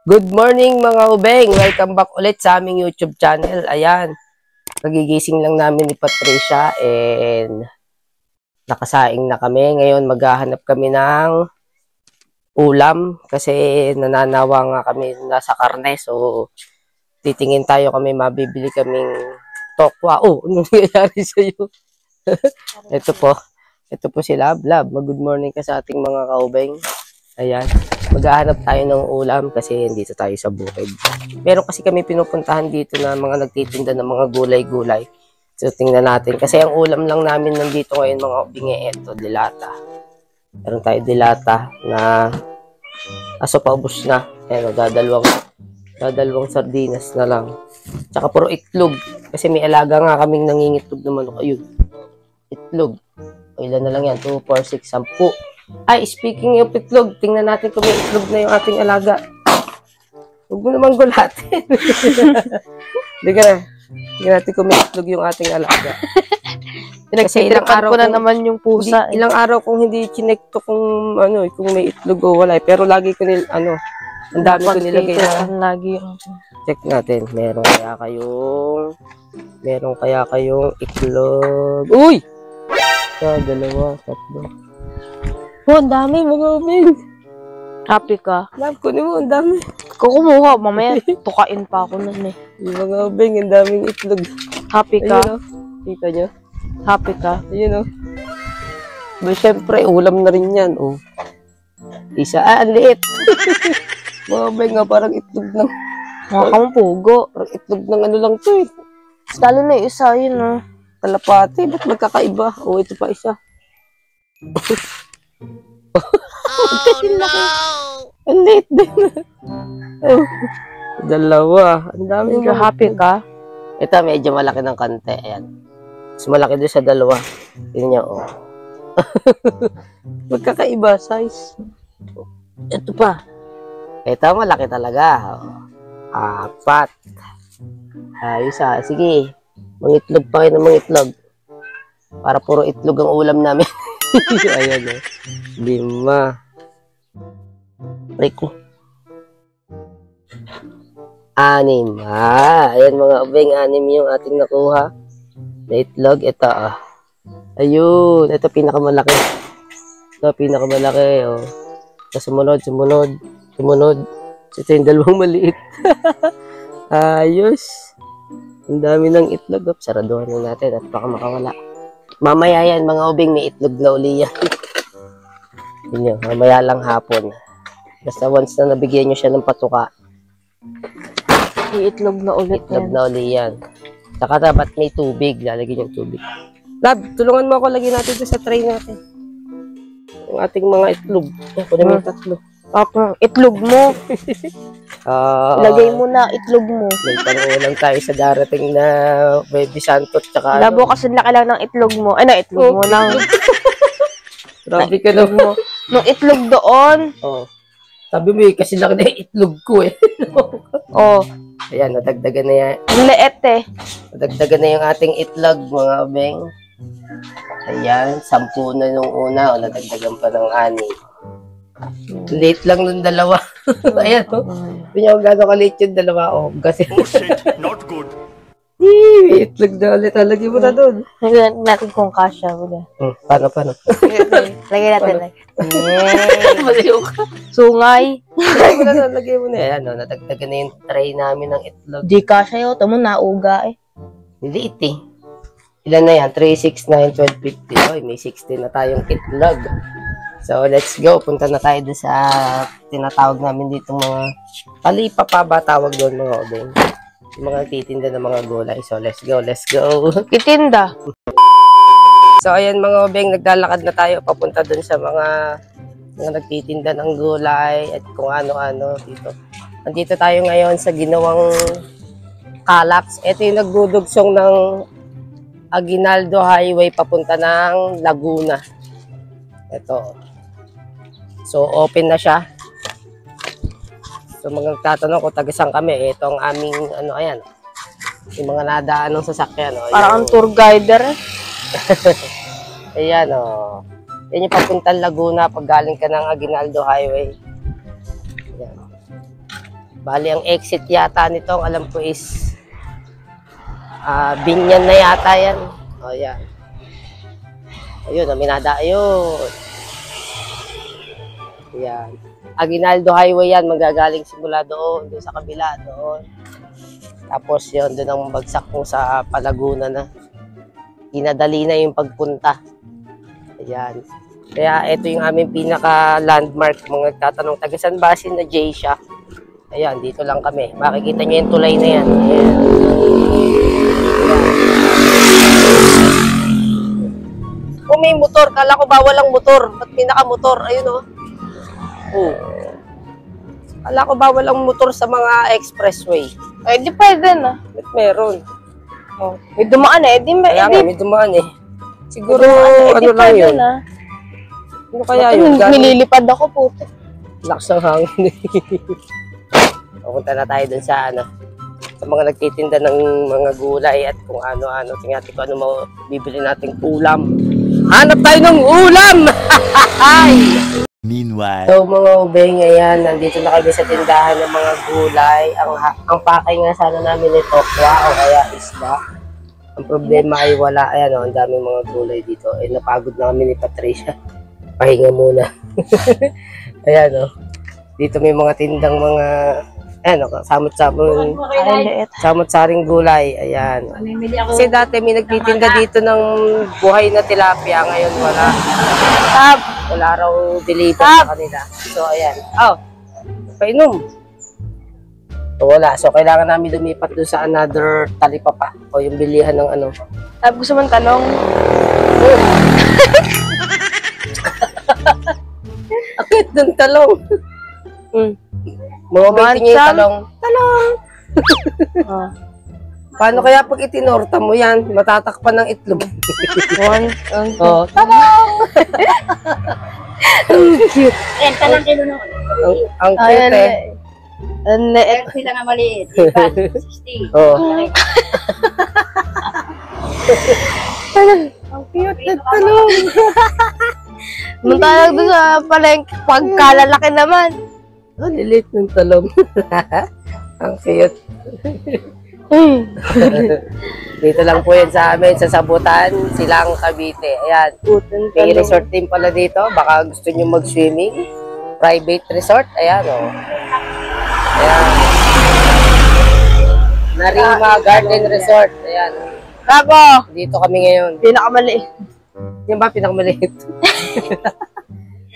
Good morning mga ubeng! Welcome back ulit sa aming YouTube channel. Ayan, nagigising lang namin ni Patricia and nakasaing na kami. Ngayon maghahanap kami ng ulam kasi nananawa nga kami nasa karne. So, titingin tayo kami, mabibili kaming tokwa. Oh, ano nangyayari sa'yo? Ito po si Lab. Lab, mag-good morning ka sa ating mga kaubeng. Ayan. Maghahanap tayo ng ulam kasi dito tayo sa bukid. Meron kasi kami pinupuntahan dito na mga nagtitinda ng mga gulay-gulay. So, tingnan natin. Kasi ang ulam lang namin nandito ngayon mga ubinge, eto, dilata. Meron tayo dilata na aso paubos na. Ayan, dadalawang sardinas na lang. Tsaka puro itlog. Kasi may alaga nga kaming nangingitlog na manok. Ayun. Itlog. O, ilan na lang yan? 2, 4, 6, 10. Ay, speaking of itlog, tingnan natin kung may itlog na yung ating alaga. Huwag mo naman gulatin. Tingnan natin kung may itlog yung ating alaga. Kasi ilang araw ko na naman yung pusa. Ilang araw kung hindi chinek to kung may itlog o wala. Pero lagi ko ang dami ko nilagay na. Lagi yung Check natin. Meron kaya kayong itlog. Uy! Dalawa, tatlo. Oh, ang dami mga ubing. happy ka. Love ko mo, ang dami. Kukumuha, mamaya tukain pa ako nun eh. Yung mga ubing, ang daming itlog. Happy ka? Ayun, oh. Kita nyo? Happy ka? Ayun o. But syempre, ulam na rin yan. Oh. Isa, ang liit. Mga ubing nga, parang itlog ng... Mga kang pugo. Parang itlog ng ano lang to eh. Lalo na yung isa, yun oh. Kalapati, ba't magkakaiba? Oh, ito pa isa. Oh no! Ang liit din. Oh, dalawa. Ang dami. Medyo happy ka? Ito, medyo malaki ng kante. Ayan. Mas malaki doon sa dalawa. Tingnan niyo, oh. Magkakaiba, size. Ito pa. Ito, malaki talaga. Oh. 4. Ayos ah. Sige. Mangitlog pa kayo ng mangitlog. Para puro itlog ang ulam namin. Ayan o. 5. Rico. 6. Ayan mga ubeng, 6 yung ating nakuha. Na itlog. Ito ah. Ayun. Ito pinakamalaki. Ito pinakamalaki. Oh. Sumunod. Ito yung dalawang maliit. Ayos. Ang dami ng itlog. Saraduhan na natin at baka makawala. Mamaya yan, mga ubing, may itlog na uli yan. Yun, mamaya lang hapon. Basta once na nabigyan nyo siya ng patuka. Iitlog na ulit Itlog na uli yan. Saka dapat may tubig. Lalagyan yung tubig. Lab, tulungan mo ako. Lagyan natin ito sa tray natin. Yung ating mga itlog. Kunin mo yung 3. Itlog mo. Ilagay mo na itlog mo. May pangulang tayo sa darating na Baby Santos. Tsaka Labo kasi laki lang ng itlog mo. Ano, itlog mo lang. Grabe ka na mo. Nung itlog doon. Oh. Sabi mo kasi laki na yung itlog ko eh. Oh. Ayan, nadagdagan na yan. Ang leet eh. Nadagdagan na yung ating itlog, mga ubeng. Ayan, 10 na nung una. O, nadagdagan pa ng 6. Late lang nung dalawa. Ayan, oh. Hindi niya kung gano'ng kaliit yung dalawa. Oh, kasi... Oh shit, not good. Itlog na ulit. Lagi mo na doon. Lagyan natin kung kasha. Paano? Lagyan natin. Maliw ka. Sungay. Lagyan mo na. Ayan, oh, nadagdagan na yung tray namin ng itlog. Di kasha yun. Tamo nauga eh. Liit eh. Ilan na yan? 3, 6, 9, 12, 50. Oy, may 16 na tayong itlog. So, let's go. Punta na tayo doon sa tinatawag namin dito mga palipa pa ba tawag doon mga ubeng. Yung mga titinda ng mga gulay. So, let's go. Kitinda. So, ayan mga ubeng, naglalakad na tayo papunta doon sa mga nagtitinda ng gulay at kung ano-ano dito. Nandito tayo ngayon sa ginawang Calax. Ito yung nagdudugsong ng Aguinaldo Highway papunta ng Laguna. Ito. So, open na siya. So, mga nagtatanong kung taga-saan kami. Ito ang aming, ayan. Yung mga nadaan ng sasakyan. Parang ang tour guider. Ayan, o. Yan yung papuntang Laguna pag galing ka ng Aguinaldo Highway. Ayan. Bali, ang exit yata nito, ang alam ko is Binyan na yata yan. O, yan. Ayun, Aminada. Ayun. Yan. Aguinaldo Highway yan. Magagaling simula doon sa kabila. Doon. Tapos yun, doon ang bagsak mo sa Palaguna na. Inadali na yung pagpunta. Ayan. Kaya ito yung aming pinaka-landmark. Mga tatanong, tagasan basin na J-Shock. Ayan, dito lang kami. Makikita nyo yung tulay na yan. Ayan. Kung may motor, kala ko bawal ang motor. Ba't may nakamotor? Ayun o. Oh. Kala ko bawal ang motor sa mga expressway. Eh, di pwede na. Ba't meron? Oh. May dumaan eh. Kaya nga, may dumaan eh. Siguro, ano di lang yun? na. Ano kaya yun? Nililipad ako, puto. Lakas ng hangin. Pupunta na tayo dun sa ano, sa mga nagtitinda ng mga gulay at kung ano-ano. Tingnan ko ano bibili nating ulam. Hanap tayo ng ulam! Meanwhile, So mga ubeng, ayan, nandito na kami sa tindahan ng mga gulay. Ang pakay nga sana namin ay tokwa o kaya isda. Ang problema ay wala. Ayan o, ang daming mga gulay dito. Eh, napagod na kami ni Patricia. Pahinga muna. Ayan o. Dito may mga tindang mga, ayan o, samot-saring gulay. Ayan. Kasi dati may nagtitinda dito ng buhay na tilapia. Ngayon wala. Wala raw deliver sa kanila. So, ayan. Oh, painom. So, wala. So, kailangan namin lumipat doon sa another talipapa. O yung bilihan ng ano. Gusto mong tanong? Akit doon talong. Mga baiting niya yung talong. Talong! Paano kaya pag itinorta mo yan? Matatakpan ng itlog. Oh, talong! Cute. Ayan, talang kilo noon. Ang cute eh. Ayan sila na maliit. 60. Oh. Ang cute na talong. Muntalag doon sa palengke. Pagkalalaki naman. Oh, lilit ng talong. Ang cute. Dito lang po yan sa amin, sa Sabutan, Silang, Cavite. Ayan. May resort din pala dito. Baka gusto nyo mag-swimming. Private resort. Ayan, o. Ayan. Narima Garden Resort. Ayan. Kako! Dito kami ngayon. Pinakamaliit. Yan ba pinakamaliit?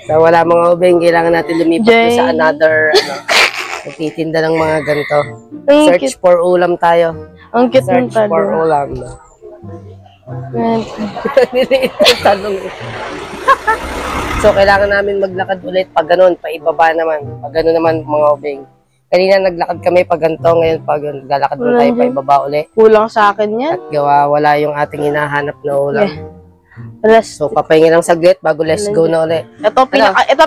So, wala mga ubeng. Kailangan natin lumipat doon sa another, nagtitinda ng mga ganito. Search for ulam tayo. Ang cute ng Search for talong. ulam. Niliit yung talong. So, kailangan namin maglakad ulit pag ganun, paibaba naman. Pag ganun naman, mga ubeng. Kanina naglakad kami pag ganito, ngayon pag naglalakad mo tayo paibaba ulit. Kulang sa akin yan. At gawa, wala yung ating hinahanap na ulam. Rest. So, papahinga lang saglit bago let's go na ulit. Ito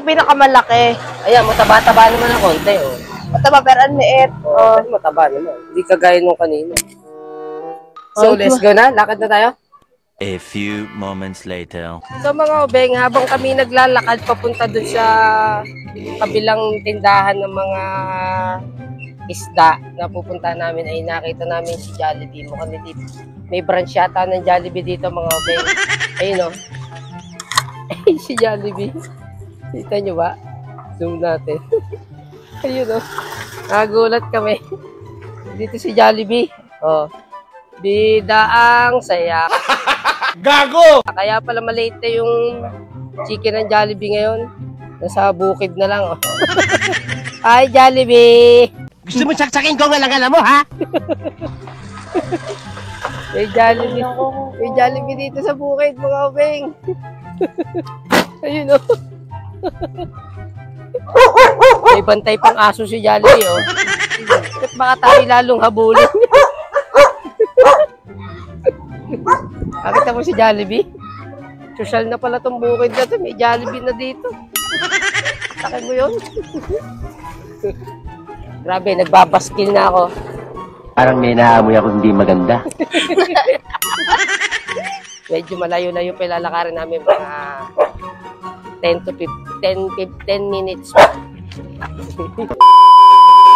pinakamalaki. Ayan, mataba-taba naman ng konti, oh. Mataba pero ang liit. Oh, mataba naman. Hindi kagaya nung kanina. So, let's go na. Lakad na tayo. a few moments later. So, mga obeng, habang kami naglalakad papunta dun sa kabilang tindahan ng mga isda na pupunta namin, ay nakita namin si Jollibee. Mukhang dito. May branch yata ng Jollibee dito, mga obeng. Ayun, oh. Ay, si Jollibee. Kita nyo ba? Zoom natin. Ayun, oh. Nagulat kami. Dito si Jollibee. Oh. Bida ang saya. Gago! Kaya pala maliit na yung chicken ng Jollibee ngayon. Nasa bukid na lang, oh. Hi, Jollibee! Gusto mo saksakin ko nga lang alam mo, ha? May Jollibee. May Jollibee dito sa bukid, mga obeng. Ayun, oh. May bantay pang aso si Jollibee, oh. At baka tayo lalong habulin. Nakita mo si Jollibee? Social na pala tong bukid na to. May Jollibee na dito. Sakay mo yun? Grabe, nagbabaskil na ako. Parang may naamoy ako hindi maganda. Medyo malayo-layo pa ilalakarin namin mga 10 to 10 minutes.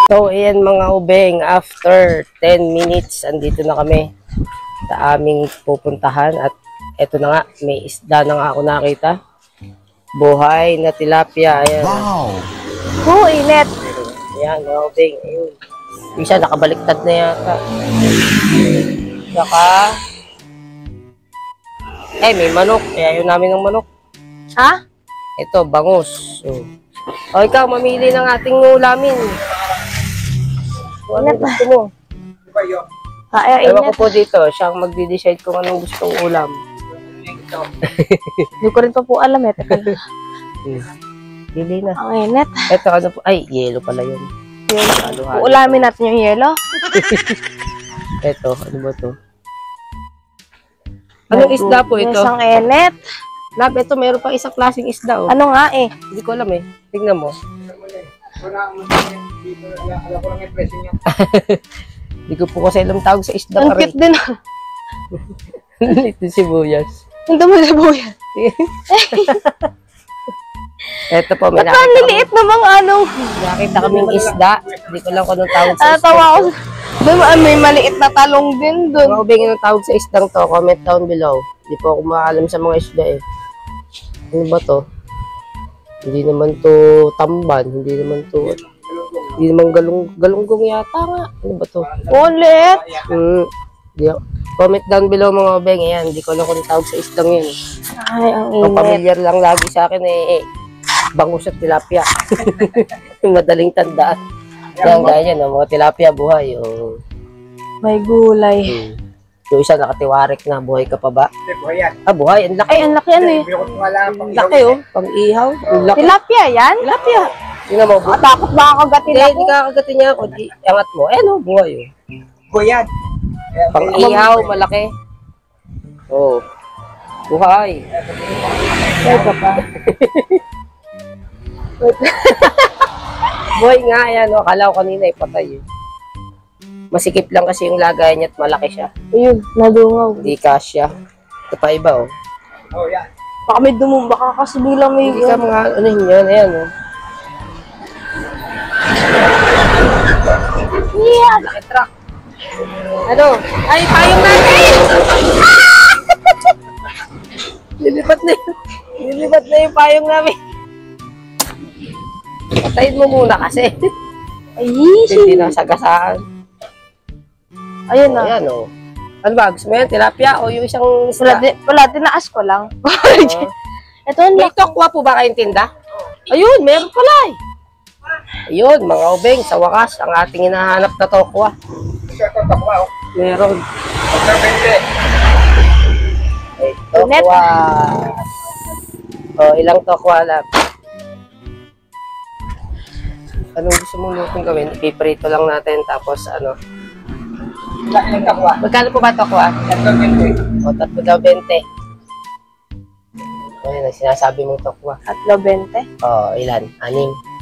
So So, ayan mga ubeng, after 10 minutes, andito na kami sa aming pupuntahan at eto na nga, may isda na nga ako nakita. Buhay na tilapia, ayan. Wow! Init. Ayan, mga ubeng, ayun. Isa, nakabaliktad na yata. Saka, may manok, kaya yun namin ng manok. Ha? Ito, bangus. O, ikaw, mamili ng ating ulamin. Kung anong gusto mo. Ewan ko Init. po dito, siya ang magdi-decide kung anong gustong ulam. Hindi ko rin pa po alam eh. Teka lang. Pili na. Ang init. Ito, ano po? Ay, yelo pala yun. Halo-halo. Uulamin natin yung yelo. Ito, ano ba to? Anong isda po ito? Isang init. Lab, ito, meron pang isang klaseng isda, oh. Ano nga eh. Hindi ko alam eh. Tingnan mo. Hindi ko po kasi alam tawag sa isda. Ang cute din. Ito sibuyas. Ang dami na buya. Ito po, may Ba't ang liliit namang anong. nakita kaming isda. Hindi ko lang kung anong tawag sa isda. Tawa ako. May maliit na talong din dun. Kung ubingin ang tawag sa isdang to, comment down below. Hindi po ako maalam sa mga isda eh. Ano ba to? Hindi naman to tamban. Hindi naman galunggong yata nga. Ano ba to? Ulit. Comment down below mga ubing. Ayan, hindi ko alam kung anong tawag sa isdang yun. Ay, ang Ang init. familiar lang lagi sa akin bangus at tilapia. Madaling tandaan. Yan, gaya yan, mga tilapia buhay. May gulay. Yung isa nakatiwarik na, buhay ka pa ba? Buhay yan. Buhay, ang laki. Ay, ang laki ano eh. Ang laki pang-ihaw. Ang laki. Tilapia yan? Tilapia. Tingnan mo, Takot ba ako gatin ako? hindi kakagatin niya ako. Angat mo. Buhay Buhay yan. Pang-ihaw, malaki. Buhay. Ay, ka pa. Buhay nga, ayan. Akala ko kanina patay. Masikip lang kasi yung lagay niya at malaki siya. Ayun, nadungaw. Hindi kasya. Ito pa iba, Oh, yan. Baka may baka kasi bilang may Hindi ka mga ano yun, ayan, Yeah! Laki truck. Ano? Ay, payong natin! Lilipat na yung payong namin. Patayin mo muna kasi. Ay, Hindi na sagasaan. ayun na. Ayan, Ano ba? Gusto mo yan? Tilapia o yung isang isda? Wala, tinaas ko lang. Ito, ang May laki. tokwa po ba kayong tinda? Ayun, meron pala Ayun, mga ubeng, sa wakas, ang ating hinahanap na tokwa. Meron. Tokwa. Ilang tokwa lang. Anong gusto mong lutong gawin? Ipiprito lang natin, tapos ano? Magkano po ba tokwa? 3.20. Ayun, ang sinasabi mong tokwa. 3.20. Ilan? 6.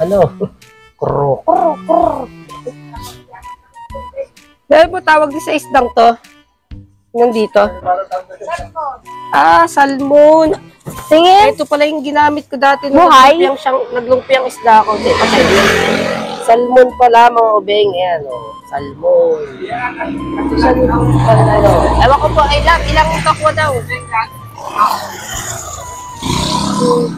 Ano? Krok. Dahil po tawag din sa isdang to. Nandito. Salmon. Tingin. Ito pala yung ginamit ko dati. Buhay? Naglumpiang isda ako. Salmon pala mga ubeng. Ayan, salmon. Salmon pala. Ewan ko po, ilang tokwa daw.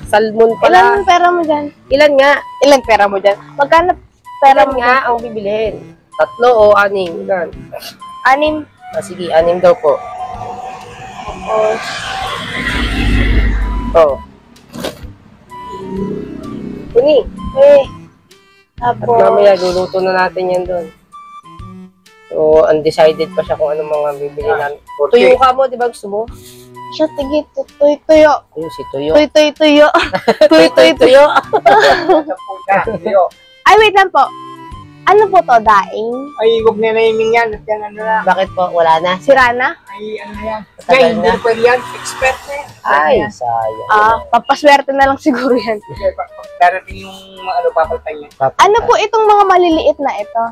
Salmon pala. Ilan pera mo dyan? Ilan nga? Ilan pera mo dyan? Magkano pera Ilan mo nga ang bibilihin? 3 o 6? Ilan? 6. Sige, 6 daw po. Kuni. At Tapos, mamaya, luluto na natin yan doon. So, undecided pa siya kung anong mga bibili namin. Tuyo ka mo, di ba gusto mo? siya tigit, tuyo. Ayun, si Tuyo. Tuyo. Tuyo. Ay, wait lang po. Ano po to, daing? Ay, huwag na naming yan. At yan, ano na. Bakit po? Wala na? Sira na? Ay, ano na yan. Tagal Ay, hindi na. na pwede yan. Expert na yan. Ay, sayang. Papaswerte na lang siguro yan. Kasi darating yung ano, papaltay niya. Ano po itong mga maliliit na ito?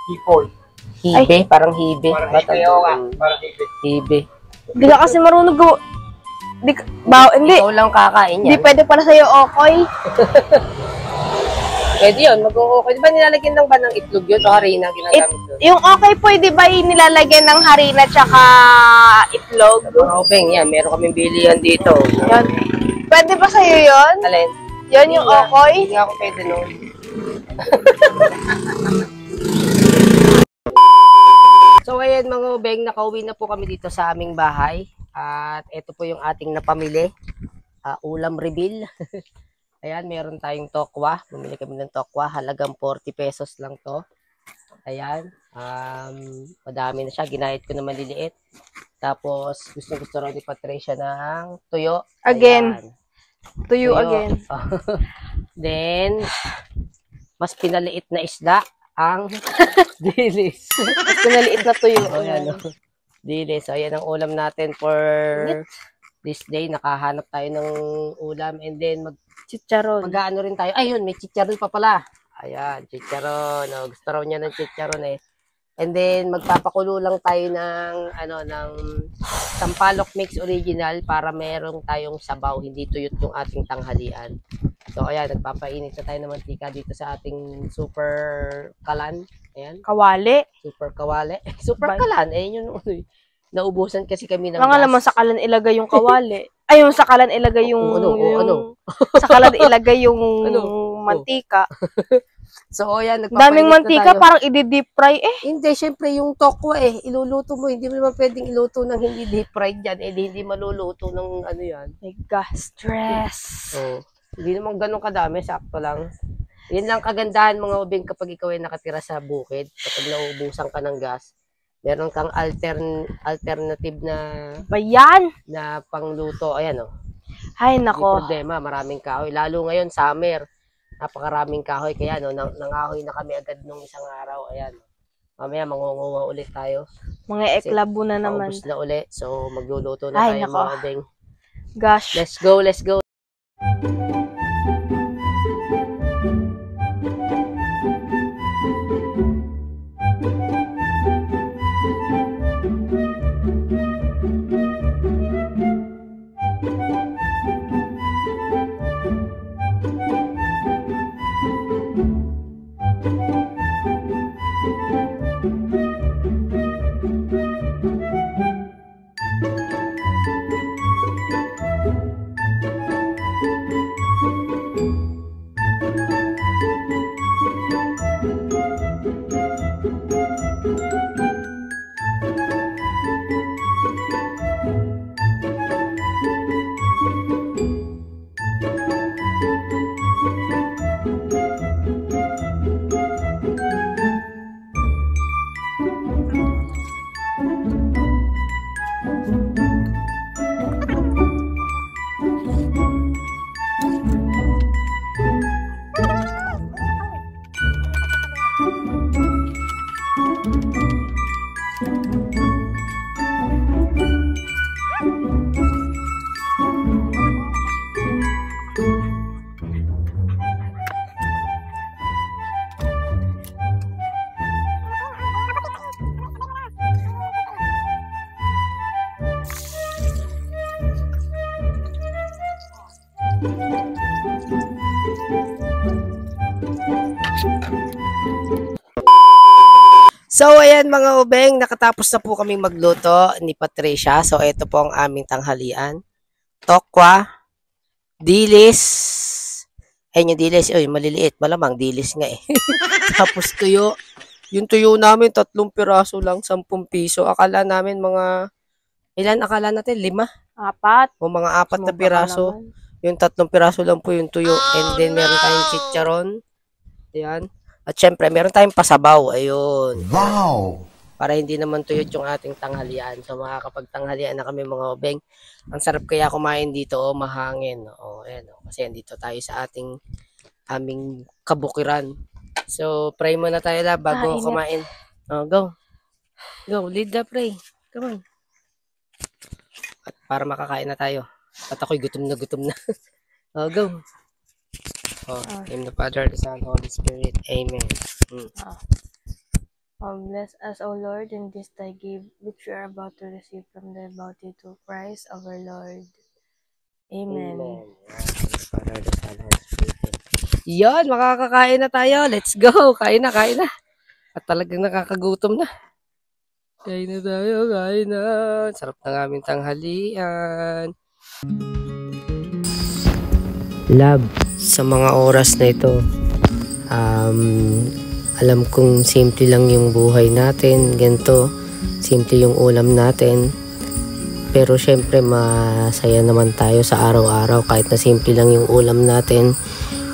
Hipol. Hibe? Parang hibe. Parang Ba't hibe, ang- oo nga. Parang hibe. Hibe. Hindi ka kasi marunong gawa. Hindi. Ikaw lang kakain Hindi yan. pwede para sa'yo, Okoy. Pwede yun, mag-okay. Di ba nilalagyan lang ba ng itlog yun o harina ginagamit yun? Yung okay po, di ba yung nilalagyan ng harina tsaka itlog? Mga ubeng, yan. Meron kaming bilihan dito. Yan. Pwede ba sa'yo yun? Alin? Yan yung Okoy? Hindi nga ako pwede nun. So ayan mga ubeng, nakauwi na po kami dito sa aming bahay. At ito po yung ating napamili. Ulam reveal. Ayan, meron tayong tokwa. Bumili kami ng tokwa. Halagang 40 pesos lang to. Ayan. Madami na siya. Ginahit ko na maliliit. Tapos, gusto raw ni Patricia ng tuyo. Again. Ayan. Tuyo again. Then, mas pinaliit na isda ang dilis. Mas pinaliit na tuyo. Ayan, dilis. So, ayan ang ulam natin for this day. Nakahanap tayo ng ulam. And then, Chicharon. mag-ano rin tayo. Ayun, may chicharon pa pala. Ayan, chicharon. No, gusto raw niya ng chicharon eh. And then, magpapakulo lang tayo ng sampalok mix original para merong tayong sabaw. Hindi tuyot yung ating tanghalian. So, ayan, nagpapainit na tayo ng mantika dito sa ating super kalan. Ayan, Kawali. super kawali. Super kalan. Ayun yung naubusan kasi kami ng Mga gas. naman sa kalan ilagay yung kawali. Ay, yung sa kalan ilagay yung... Ano? Sa kalan ilagay yung mantika. So, ayan, Daming nagpapainit na mantika, tayo. parang i-deep fry eh. Hindi, syempre yung tokwa iluluto mo. Hindi mo naman pwedeng iluto ng hindi deep fried yan. Hindi maluluto ng ano yan. My God, stress. So, hindi naman ganun kadami, sakto lang. Yan lang kagandahan mga ubing kapag ikaw ay nakatira sa bukid. Kapag nauubusan ka ng gas, meron kang alternative Bayan. na pangluto. Ayan Ay, Hindi nako. problema, maraming kahoy. Lalo ngayon, summer, napakaraming kahoy. Kaya nangahoy na kami agad nung isang araw. Ayan. Mamaya, mangunguha ulit tayo. Mga eklabo na naman. Paubos na ulit. So, magluluto na Ay, tayo nako. mga ubing. Gosh. Let's go, let's go. So, ayan mga ubeng, nakatapos na po kaming magluto ni Patricia. So, ito po ang aming tanghalian. Tokwa, dilis. Ayun yung dilis. Uy, maliliit. Malamang dilis nga eh. Tapos tuyo. Yung tuyo namin, 3 piraso lang, 10 piso. Akala namin ilan akala natin? 5? 4. O mga 4 na piraso. Yung 3 piraso lang po yung tuyo. And then, meron tayong chicharon. Ayan. At syempre, meron tayong pasabaw. Ayun. Wow! Para hindi naman tuyot yung ating tanghalian. So, makakapagtanghalian na kami mga ubeng. Ang sarap kaya kumain dito, mahangin. Ayan, kasi andito tayo sa aming kabukiran. So, pray muna tayo bago kumain. Go. Go, lead the pray. Come on. At para makakain na tayo. At ako'y gutom na. Go. In the Father, the Son, Holy Spirit. Amen. Bless us, O Lord, in this thy gift, which we are about to receive from the bounty to Christ our Lord. Amen. Father, the Son, Holy Spirit. Yan, makakakain na tayo. Let's go. Kain na, kain na. At talagang nakakagutom na. Kain na tayo, kain na. Sarap ng aming tanghalian. Love, sa mga oras na ito, alam kong simple lang yung buhay natin, ganito, simple yung ulam natin. Pero syempre masaya naman tayo sa araw-araw kahit na simple lang yung ulam natin.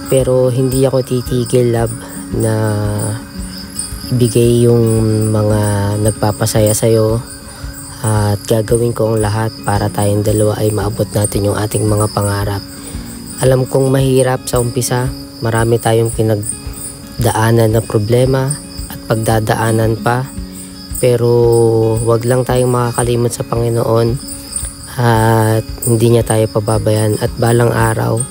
Pero hindi ako titigil, love, na ibigay yung mga nagpapasaya sa'yo. At gagawin ko ang lahat para tayong dalawa ay maabot natin yung ating mga pangarap. Alam kong mahirap sa umpisa, marami tayong pinagdaanan na problema at pagdadaanan pa. Pero wag lang tayong makakalimot sa Panginoon at hindi niya tayo pababayan. At balang araw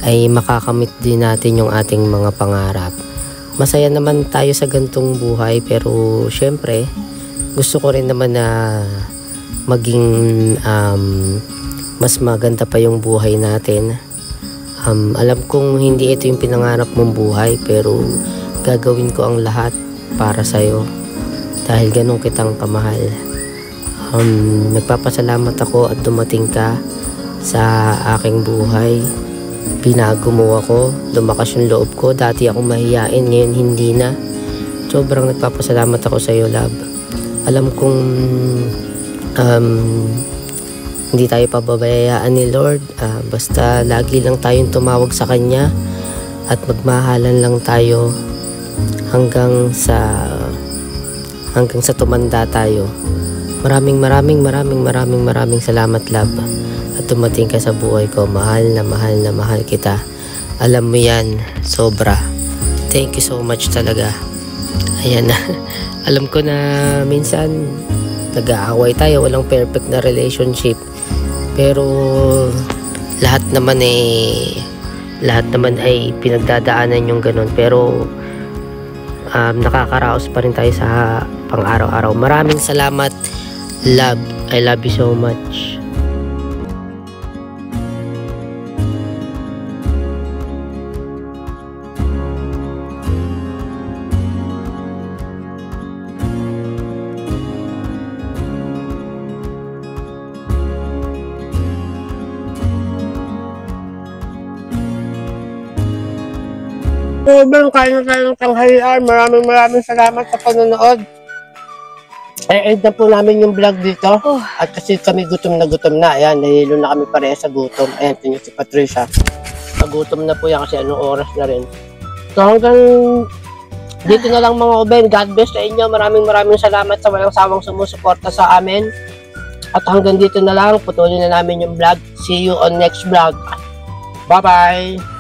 ay makakamit din natin yung ating mga pangarap. Masaya naman tayo sa gantong buhay, pero syempre gusto ko rin naman na maging mas maganda pa yung buhay natin. Alam kong hindi ito yung pinangarap mong buhay, pero gagawin ko ang lahat para sa'yo dahil ganun kitang kamahal. Nagpapasalamat ako at dumating ka sa aking buhay. Binago mo ako, lumakas yung loob ko. Dati ako mahiyain, ngayon hindi na. Sobrang nagpapasalamat ako sa'yo, love. Alam kong hindi tayo pababayaan ni Lord. Basta lagi lang tayong tumawag sa Kanya at magmahalan lang tayo hanggang sa tumanda tayo. Maraming salamat, love. At dumating ka sa buhay ko. Mahal na mahal kita. Alam mo yan, sobra. Thank you so much talaga. Ayan na. Alam ko na minsan nag-aaway tayo, walang perfect na relationship. Pero lahat naman ay pinagdadaanan yung ganun. Pero nakakaraos pa rin tayo sa pang-araw-araw. Maraming salamat, love. I love you so much. Sobrang kain na tayo ng tanghalian. Maraming salamat sa panonood. I-end na po namin yung vlog dito. At kasi kami gutom na. Ayan, nahilo na kami pareha sa gutom. Ayan, tingin si Patricia. Nagutom na po yan kasi anong oras na rin. So hanggang dito na lang mga Oben. God bless sa inyo. Maraming salamat sa walang sawang sumusuporta sa amin. At hanggang dito na lang. Putulin na namin yung vlog. See you on next vlog. Bye-bye!